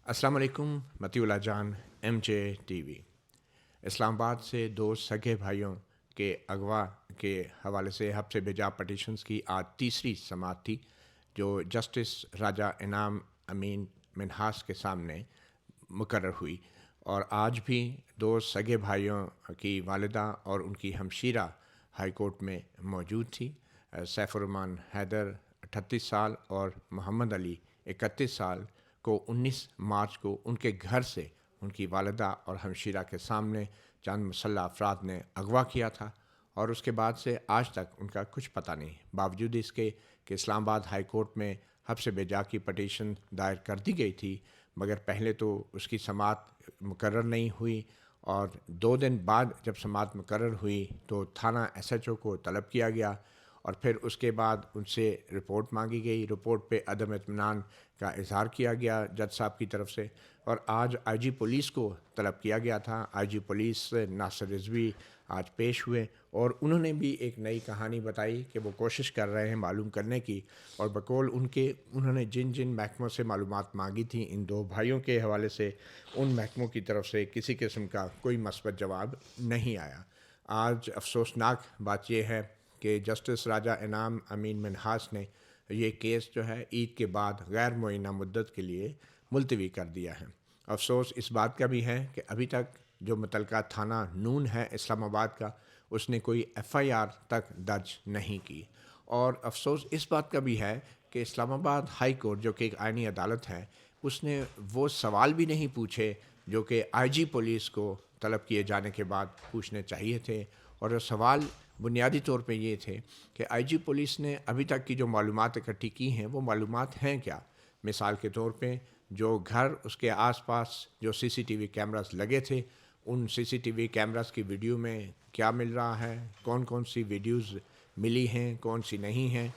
السلام علیکم متی اللہ جان ایم جے ٹی وی اسلام آباد سے دو سگے بھائیوں کے اغوا کے حوالے سے ہفتے بجا پٹیشنز کی آج تیسری سماعت تھی جو جسٹس راجہ انعام امین منہاس کے سامنے مقرر ہوئی، اور آج بھی دو سگے بھائیوں کی والدہ اور ان کی ہمشیرہ ہائی کورٹ میں موجود تھی۔ سیف الرحمان حیدر 38 سال اور محمد علی 31 سال کو 19 مارچ کو ان کے گھر سے ان کی والدہ اور ہمشیرہ کے سامنے چند مسلح افراد نے اغوا کیا تھا، اور اس کے بعد سے آج تک ان کا کچھ پتہ نہیں، باوجود اس کے کہ اسلام آباد ہائی کورٹ میں حبس بجا کی پٹیشن دائر کر دی گئی تھی، مگر پہلے تو اس کی سماعت مقرر نہیں ہوئی، اور 2 دن بعد جب سماعت مقرر ہوئی تو تھانہ ایس ایچ او کو طلب کیا گیا، اور پھر اس کے بعد ان سے رپورٹ مانگی گئی۔ رپورٹ پہ عدم اطمینان کا اظہار کیا گیا جج صاحب کی طرف سے، اور آج آئی جی پولیس کو طلب کیا گیا تھا۔ آئی جی پولیس ناصر رضوی آج پیش ہوئے، اور انہوں نے بھی ایک نئی کہانی بتائی کہ وہ کوشش کر رہے ہیں معلوم کرنے کی، اور بقول ان کے انہوں نے جن جن محکموں سے معلومات مانگی تھیں ان دو بھائیوں کے حوالے سے، ان محکموں کی طرف سے کسی قسم کا کوئی مثبت جواب نہیں آیا۔ آج افسوسناک بات یہ ہے کہ جسٹس راجہ انعام امین منہاس نے یہ کیس جو ہے عید کے بعد غیر معینہ مدت کے لیے ملتوی کر دیا ہے۔ افسوس اس بات کا بھی ہے کہ ابھی تک جو متعلقہ تھانہ نون ہے اسلام آباد کا، اس نے کوئی ایف آئی آر تک درج نہیں کی، اور افسوس اس بات کا بھی ہے کہ اسلام آباد ہائی کورٹ جو کہ ایک آئینی عدالت ہے، اس نے وہ سوال بھی نہیں پوچھے جو کہ آئی جی پولیس کو طلب کیے جانے کے بعد پوچھنے چاہیے تھے، اور وہ سوال بنیادی طور پہ یہ تھے کہ آئی جی پولیس نے ابھی تک کی جو معلومات اکٹھی کی ہیں وہ معلومات ہیں کیا۔ مثال کے طور پہ جو گھر اس کے آس پاس جو سی سی ٹی وی کیمراز لگے تھے، ان سی سی ٹی وی کیمراز کی ویڈیو میں کیا مل رہا ہے، کون کون سی ویڈیوز ملی ہیں، کون سی نہیں ہیں،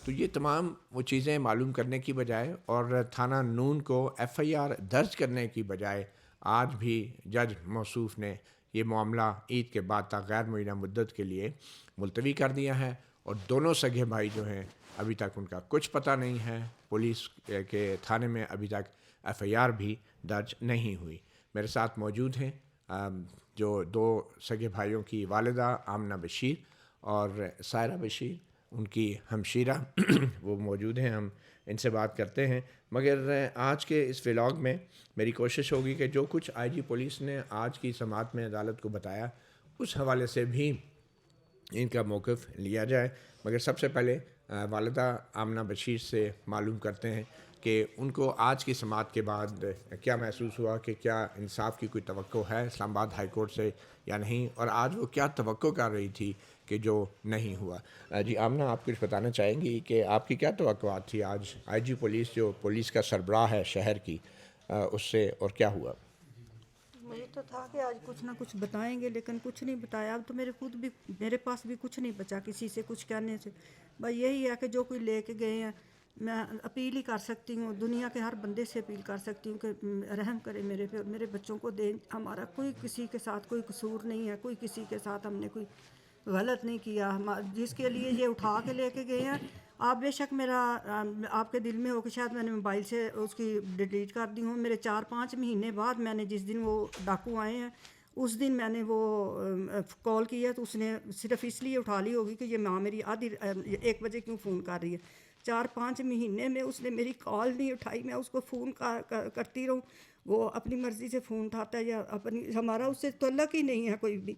تو یہ تمام وہ چیزیں معلوم کرنے کی بجائے اور تھانہ نون کو ایف آئی آر درج کرنے کی بجائے آج بھی جج موصوف نے یہ معاملہ عید کے بعد تک غیر معینہ مدت کے لیے ملتوی کر دیا ہے، اور دونوں سگے بھائی جو ہیں ابھی تک ان کا کچھ پتہ نہیں ہے۔ پولیس کے تھانے میں ابھی تک ایف آئی آر بھی درج نہیں ہوئی۔ میرے ساتھ موجود ہیں جو دو سگے بھائیوں کی والدہ آمنہ بشیر اور سائرہ بشیر، ان کی ہمشیرہ وہ موجود ہیں، ہم ان سے بات کرتے ہیں۔ مگر آج کے اس ولاگ میں میری کوشش ہوگی کہ جو کچھ آئی جی پولیس نے آج کی سماعت میں عدالت کو بتایا اس حوالے سے بھی ان کا موقف لیا جائے، مگر سب سے پہلے والدہ آمنہ بشیر سے معلوم کرتے ہیں کہ ان کو آج کی سماعت کے بعد کیا محسوس ہوا، کہ کیا انصاف کی کوئی توقع ہے اسلام آباد ہائی کورٹ سے یا نہیں، اور آج وہ کیا توقع کر رہی تھی کہ جو نہیں ہوا۔ جی آمنہ، آپ کچھ بتانا چاہیں گی کہ آپ کی کیا توقعات تھی آج آئی جی پولیس جو پولیس کا سربراہ ہے شہر کی، اس سے، اور کیا ہوا؟ مجھے تو تھا کہ آج کچھ نہ کچھ بتائیں گے، لیکن کچھ نہیں بتایا۔ اب تو میرے پاس بھی کچھ نہیں بچا کسی سے کچھ کہنے سے۔ بس یہی ہے کہ جو کوئی لے کے گئے ہیں، میں اپیل ہی کر سکتی ہوں، دنیا کے ہر بندے سے اپیل کر سکتی ہوں کہ رحم کرے میرے پہ، میرے بچوں کو دیں۔ ہمارا کوئی کسی کے ساتھ کوئی قصور نہیں ہے، کوئی کسی کے ساتھ ہم نے کوئی غلط نہیں کیا۔ جس کے لیے یہ اٹھا کے لے کے گئے ہیں، آپ بے شک میرا آپ کے دل میں ہو کہ شاید میں نے موبائل سے اس کی ڈیلیٹ کر دی ہوں۔ میرے 4-5 مہینے بعد میں نے جس دن وہ ڈاکو آئے ہیں اس دن میں نے وہ کال کی ہے، تو اس نے صرف اس لیے اٹھا لی ہوگی کہ یہ ماں میری آدھی 1 بجے کیوں فون کر رہی ہے۔ 4-5 مہینے میں اس نے میری کال نہیں اٹھائی، میں اس کو فون کرتی رہوں، وہ اپنی مرضی سے فون اٹھاتا ہے، یا ہمارا اس سے تعلق ہی نہیں ہے کوئی بھی۔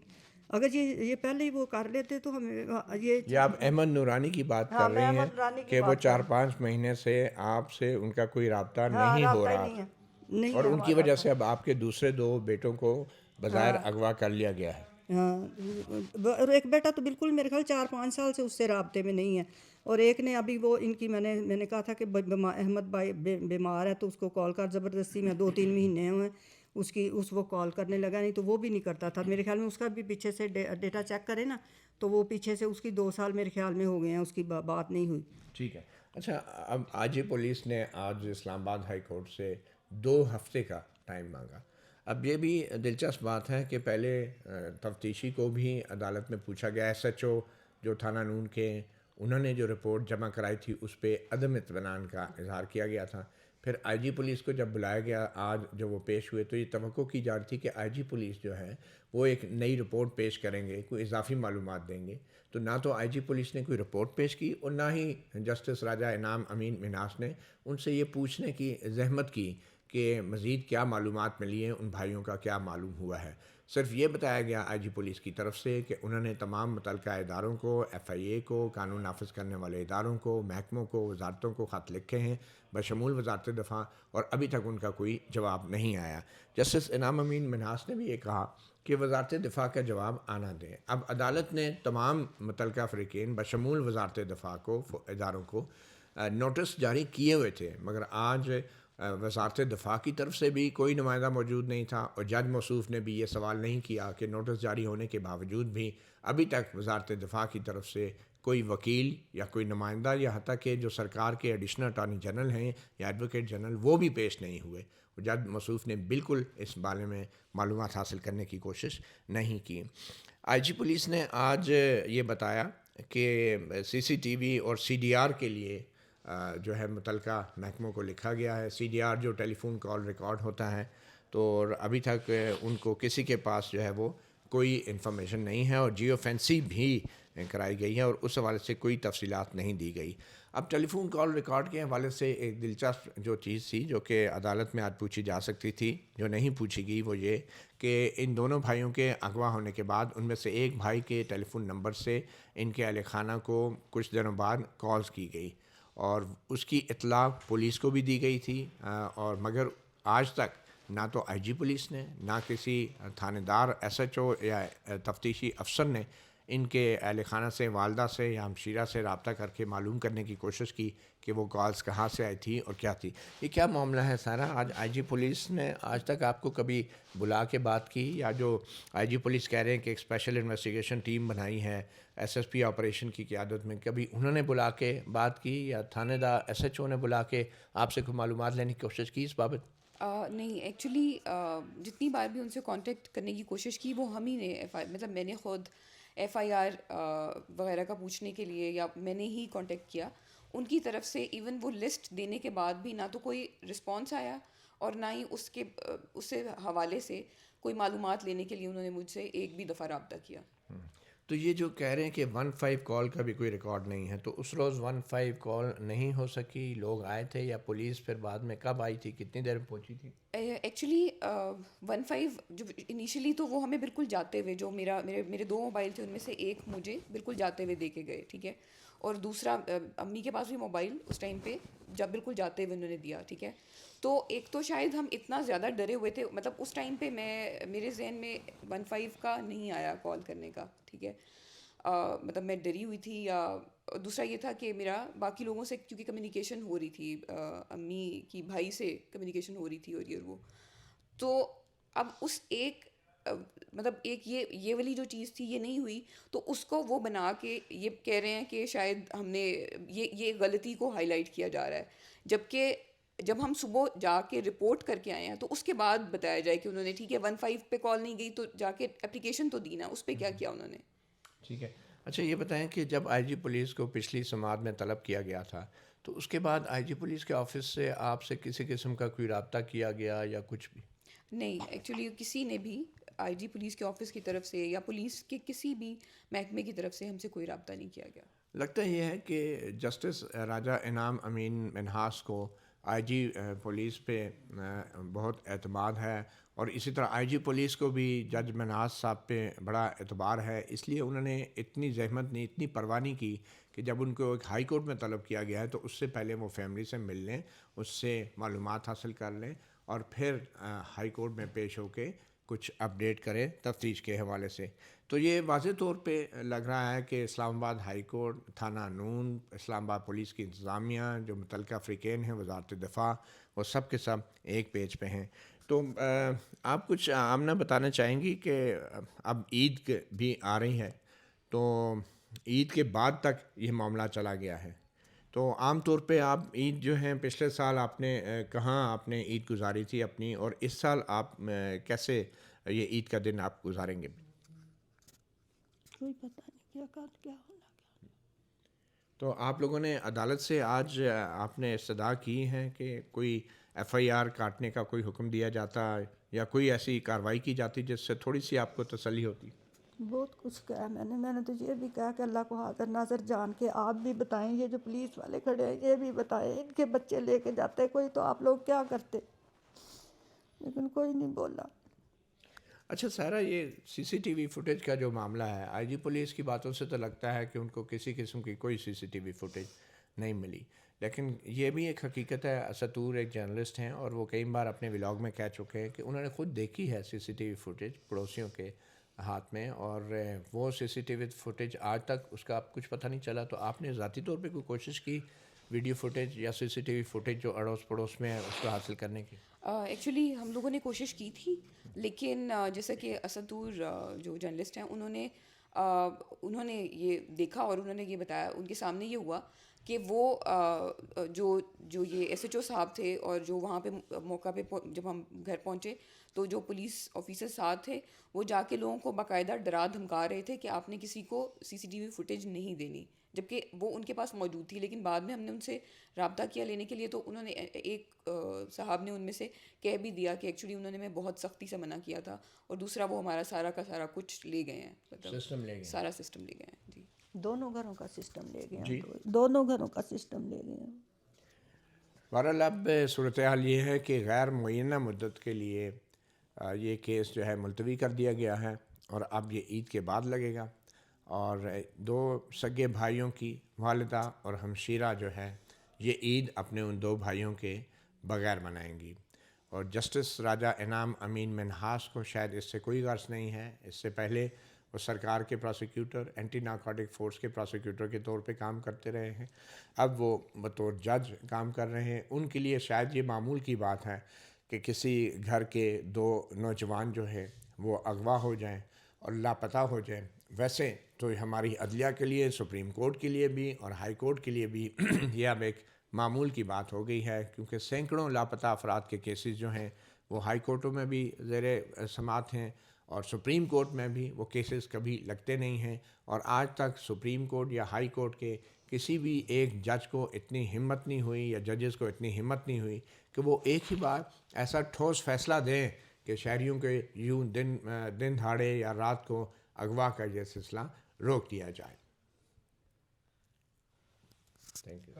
اگر یہ پہلے ہی وہ کر لیتے تو ہمیں یہ آپ احمد نورانی کی بات ہاں، کر میں رہی ہیں احمد رانی کی کہ وہ بات کر رہی 4-5 مہینے سے آپ سے ان کا کوئی رابطہ ہوں۔ ہاں، نہیں ہو رابطہ ہی رہا نہیں ہے، تھا، نہیں اور ہے ان کی ہمارا وجہ رابطہ۔ سے اب آپ کے دوسرے 2 بیٹوں کو بظاہر ہاں اغوا کر لیا گیا ہے۔ ہاں، اور ایک بیٹا تو بالکل میرے خیال 4-5 سال سے اس سے رابطے میں نہیں ہے، اور ایک نے ابھی وہ ان کی میں نے کہا تھا کہ احمد بھائی بیمار ہے تو اس کو کال کر، زبردستی میں 2-3 مہینے ہوئے اس وہ کال کرنے لگا، نہیں تو وہ بھی نہیں کرتا تھا۔ میرے خیال میں اس کا بھی پیچھے سے ڈیٹا چیک کرے نا تو وہ پیچھے سے اس کی 2 سال میرے خیال میں ہو گئے ہیں اس کی بات نہیں ہوئی۔ ٹھیک ہے، اچھا، اب آج ہی پولیس نے آج اسلام آباد ہائی کورٹ سے 2 ہفتے کا ٹائم مانگا۔ اب یہ بھی دلچسپ بات ہے کہ پہلے تفتیشی کو بھی عدالت میں پوچھا گیا، ایس ایچ او جو تھانہ نون کے، انہوں نے جو رپورٹ جمع کرائی تھی اس پہ عدم اطمینان کا اظہار کیا گیا تھا. پھر آئی جی پولیس کو جب بلایا گیا آج جب وہ پیش ہوئے تو یہ توقع کی جا رہی تھی کہ آئی جی پولیس جو ہے وہ ایک نئی رپورٹ پیش کریں گے, کوئی اضافی معلومات دیں گے. تو نہ تو آئی جی پولیس نے کوئی رپورٹ پیش کی اور نہ ہی جسٹس راجہ انعام امین منہاس نے ان سے یہ پوچھنے کی زحمت کی کہ مزید کیا معلومات ملی ہیں, ان بھائیوں کا کیا معلوم ہوا ہے. صرف یہ بتایا گیا آئی جی پولیس کی طرف سے کہ انہوں نے تمام متعلقہ اداروں کو, ایف آئی اے کو, قانون نافذ کرنے والے اداروں کو, محکموں کو, وزارتوں کو خط لکھے ہیں بشمول وزارت دفاع, اور ابھی تک ان کا کوئی جواب نہیں آیا. جسٹس انعام امین منہاس نے بھی یہ کہا کہ وزارت دفاع کا جواب آنا دیں. اب عدالت نے تمام متعلقہ فریقین بشمول وزارت دفاع کو, اداروں کو نوٹس جاری کیے ہوئے تھے, مگر آج وزارت دفاع کی طرف سے بھی کوئی نمائندہ موجود نہیں تھا, اور جج موصوف نے بھی یہ سوال نہیں کیا کہ نوٹس جاری ہونے کے باوجود بھی ابھی تک وزارت دفاع کی طرف سے کوئی وکیل یا کوئی نمائندہ یا حتیٰ کہ جو سرکار کے ایڈیشنل اٹارنی جنرل ہیں یا ایڈوکیٹ جنرل وہ بھی پیش نہیں ہوئے. جج موصوف نے بالکل اس بارے میں معلومات حاصل کرنے کی کوشش نہیں کی. آئی جی پولیس نے آج یہ بتایا کہ سی سی ٹی وی اور سی ڈی آر کے لیے جو ہے متعلقہ محکموں کو لکھا گیا ہے. سی ڈی آر جو ٹیلی فون کال ریکارڈ ہوتا ہے, تو ابھی تک ان کو کسی کے پاس جو ہے وہ کوئی انفارمیشن نہیں ہے, اور جیو فینسی بھی کرائی گئی ہے اور اس حوالے سے کوئی تفصیلات نہیں دی گئی. اب ٹیلی فون کال ریکارڈ کے حوالے سے ایک دلچسپ جو چیز تھی جو کہ عدالت میں آج پوچھی جا سکتی تھی, جو نہیں پوچھی گئی, وہ یہ کہ ان دونوں بھائیوں کے اغوا ہونے کے بعد ان میں سے ایک بھائی کے ٹیلی فون نمبر سے ان کے اہل خانہ کو کچھ دنوں بعد کالز کی گئی, اور اس کی اطلاع پولیس کو بھی دی گئی تھی, اور مگر آج تک نہ تو آئی جی پولیس نے, نہ کسی تھانے دار, ایس ایچ او یا تفتیشی افسر نے ان کے اہل خانہ سے, والدہ سے یا ہمشیرہ سے رابطہ کر کے معلوم کرنے کی کوشش کی کہ وہ کالز کہاں سے آئی تھی اور کیا تھی. یہ کیا معاملہ ہے سارا؟ آج آئی جی پولیس نے آج تک آپ کو کبھی بلا کے بات کی, یا جو آئی جی پولیس کہہ رہے ہیں کہ ایک اسپیشل انویسٹیگیشن ٹیم بنائی ہے ایس ایس پی آپریشن کی قیادت میں, کبھی انہوں نے بلا کے بات کی یا تھانے دار ایس ایچ او نے بلا کے آپ سے کوئی معلومات لینے کی کوشش کی اس بابت؟ نہیں ایکچولی جتنی بار بھی ان سے کانٹیکٹ کرنے کی کوشش کی وہ ہم ہی نے مطلب میں نے خود ایف آئی آر وغیرہ کا پوچھنے کے لیے یا میں نے ہی کانٹیکٹ کیا. ان کی طرف سے ایون وہ لسٹ دینے کے بعد بھی نہ تو کوئی رسپانس آیا اور نہ ہی اس سے حوالے سے کوئی معلومات لینے کے لیے انہوں نے مجھ سے ایک بھی دفعہ رابطہ کیا. تو یہ جو کہہ رہے ہیں کہ 15 کال کا بھی کوئی ریکارڈ نہیں ہے, تو اس روز 15 کال نہیں ہو سکی, لوگ آئے تھے یا پولیس پھر بعد میں کب آئی تھی, کتنی دیر میں پہنچی تھی؟ ایکچولی 15 جو انیشلی تو وہ ہمیں بالکل جاتے ہوئے, جو میرے 2 موبائل تھے ان میں سے ایک مجھے بالکل جاتے ہوئے دے کے گئے, ٹھیک ہے, اور دوسرا امی کے پاس بھی موبائل اس ٹائم پہ جب بالکل جاتے ہوئے انہوں نے دیا, ٹھیک ہے. تو ایک تو شاید ہم اتنا زیادہ ڈرے ہوئے تھے, مطلب اس ٹائم پہ میرے ذہن میں 15 کا نہیں آیا کال کرنے کا, ٹھیک ہے, مطلب میں ڈری ہوئی تھی. یا دوسرا یہ تھا کہ میرا باقی لوگوں سے کیونکہ کمیونیکیشن ہو رہی تھی, امی کی بھائی سے کمیونیکیشن ہو رہی تھی اور یہ وہ, تو اب اس ایک مطلب ایک یہ والی جو چیز تھی یہ نہیں ہوئی, تو اس کو وہ بنا کے یہ کہہ رہے ہیں کہ شاید ہم نے یہ غلطی کو ہائی لائٹ کیا جا رہا ہے, جبکہ جب ہم صبح جا کے رپورٹ کر کے آئے ہیں تو اس کے بعد بتایا جائے کہ انہوں نے ٹھیک ہے 15 پہ کال نہیں گئی تو جا کے اپلیکیشن تو دی نا, اس پہ کیا کیا انہوں نے. ٹھیک ہے. اچھا یہ بتائیں کہ جب آئی جی پولیس کو پچھلی سماعت میں طلب کیا گیا تھا تو اس کے بعد آئی جی پولیس کے آفس سے آپ سے کسی قسم کا کوئی رابطہ کیا گیا یا کچھ بھی؟ نہیں ایکچولی کسی نے بھی آئی جی پولیس کے آفس کی طرف سے یا پولیس کے کسی بھی محکمے کی طرف سے ہم سے کوئی رابطہ نہیں کیا گیا. لگتا یہ ہے کہ جسٹس راجہ انعام امین منہاس کو آئی جی پولیس پہ بہت اعتماد ہے, اور اسی طرح آئی جی پولیس کو بھی جج منہاس صاحب پہ بڑا اعتبار ہے, اس لیے انہوں نے اتنی زحمت نہیں, اتنی پرواہ نہیں کی کہ جب ان کو ایک ہائی کورٹ میں طلب کیا گیا ہے تو اس سے پہلے وہ فیملی سے مل لیں, اس سے معلومات حاصل کر لیں اور پھر ہائی کورٹ میں پیش ہو کے کچھ اپڈیٹ کریں تفتیش کے حوالے سے. تو یہ واضح طور پہ لگ رہا ہے کہ اسلام آباد ہائی کورٹ, تھانہ نون, اسلام آباد پولیس کی انتظامیہ, جو متعلقہ فریقین ہیں, وزارت دفاع, وہ سب کے سب ایک پیج پہ ہیں. تو آپ کچھ آمنہ بتانا چاہیں گی کہ اب عید بھی آ رہی ہے, تو عید کے بعد تک یہ معاملہ چلا گیا ہے, تو عام طور پہ آپ عید جو ہیں پچھلے سال آپ نے کہاں آپ نے عید گزاری تھی اپنی, اور اس سال آپ کیسے یہ عید کا دن آپ گزاریں گے؟ کوئی پتہ نہیں کیا کل کیا ہونا. تو آپ لوگوں نے عدالت سے آج آپ نے استدعا کی ہے کہ کوئی ایف آئی آر کاٹنے کا کوئی حکم دیا جاتا یا کوئی ایسی کارروائی کی جاتی جس سے تھوڑی سی آپ کو تسلی ہوتی؟ بہت کچھ کہا میں نے تو یہ بھی کہا کہ اللہ کو حاضر ناظر جان کے آپ بھی بتائیں، یہ جو پولیس والے کھڑے ہیں یہ بھی بتائیں، ان کے بچے لے کے جاتے کوئی تو آپ لوگ کیا کرتے، لیکن کوئی نہیں بولا۔ اچھا سارا، یہ سی سی ٹی وی فوٹیج کا جو معاملہ ہے، آئی جی پولیس کی باتوں سے تو لگتا ہے کہ ان کو کسی قسم کی کوئی سی سی ٹی وی فوٹیج نہیں ملی، لیکن یہ بھی ایک حقیقت ہے، اسطور ایک جرنلسٹ ہیں اور وہ کئی بار اپنے ولاگ میں کہہ چکے ہیں کہ انہوں نے خود دیکھی ہے سی سی ٹی وی فوٹیج پڑوسیوں کے ہاتھ میں، اور وہ سی سی ٹی وی فوٹیج آج تک اس کا کچھ پتہ نہیں چلا۔ تو آپ نے ذاتی طور پہ کوئی کوشش کی ویڈیو فوٹیج یا سی سی ٹی وی فوٹیج جو اڑوس پڑوس میں ہے اس کو حاصل کرنے کی؟ ایکچولی ہم لوگوں نے کوشش کی تھی، لیکن جیسا کہ اسطور جو جرنلسٹ ہیں انہوں نے یہ دیکھا اور انہوں نے یہ بتایا، ان کے سامنے یہ ہوا کہ وہ جو یہ ایس ایچ او صاحب تھے اور جو وہاں پہ موقع پہ جب ہم گھر پہنچے تو جو پولیس آفیسر ساتھ تھے وہ جا کے لوگوں کو باقاعدہ ڈرا دھمکا رہے تھے کہ آپ نے کسی کو سی سی ٹی وی فوٹیج نہیں دینی، جبکہ وہ ان کے پاس موجود تھی۔ لیکن بعد میں ہم نے ان سے رابطہ کیا لینے کے لیے، تو انہوں نے ایک صاحب نے ان میں سے کہہ بھی دیا کہ ایکچولی انہوں نے میں بہت سختی سے منع کیا تھا، اور دوسرا وہ ہمارا سارا کا سارا کچھ لے گئے ہیں، سسٹم لے گئے، سارا سسٹم لے گئے ہیں۔ جی، دونوں گھروں کا سسٹم لے گئے جی ہیں، دونوں گھروں کا سسٹم لے گئے ہیں۔ بہرحال اب صورتحال یہ ہے کہ غیر معینہ مدت کے لیے یہ کیس جو ہے ملتوی کر دیا گیا ہے، اور اب یہ عید کے بعد لگے گا، اور دو سگے بھائیوں کی والدہ اور ہمشیرہ جو ہے یہ عید اپنے ان دو بھائیوں کے بغیر منائیں گی، اور جسٹس راجہ انعام امین منہاس کو شاید اس سے کوئی غرض نہیں ہے۔ اس سے پہلے وہ سرکار کے پراسیکیوٹر، اینٹی نارکوٹک فورس کے پراسیکیوٹر کے طور پہ کام کرتے رہے ہیں، اب وہ بطور جج کام کر رہے ہیں۔ ان کے لیے شاید یہ معمول کی بات ہے کہ کسی گھر کے دو نوجوان جو ہے وہ اغوا ہو جائیں اور لاپتہ ہو جائیں۔ ویسے تو ہماری عدلیہ کے لیے، سپریم کورٹ کے لیے بھی اور ہائی کورٹ کے لیے بھی یہ اب ایک معمول کی بات ہو گئی ہے، کیونکہ سینکڑوں لاپتہ افراد کے کیسز جو ہیں وہ ہائی کورٹوں میں بھی زیر سماعت ہیں، اور سپریم کورٹ میں بھی وہ کیسز کبھی لگتے نہیں ہیں، اور آج تک سپریم کورٹ یا ہائی کورٹ کے کسی بھی ایک جج کو اتنی ہمت نہیں ہوئی یا ججز کو اتنی ہمت نہیں ہوئی کہ وہ ایک ہی بار ایسا ٹھوس فیصلہ دیں کہ شہریوں کے یوں دن دھاڑے یا رات کو اغوا کا یہ سلسلہ روک دیا جائے۔ Thank you.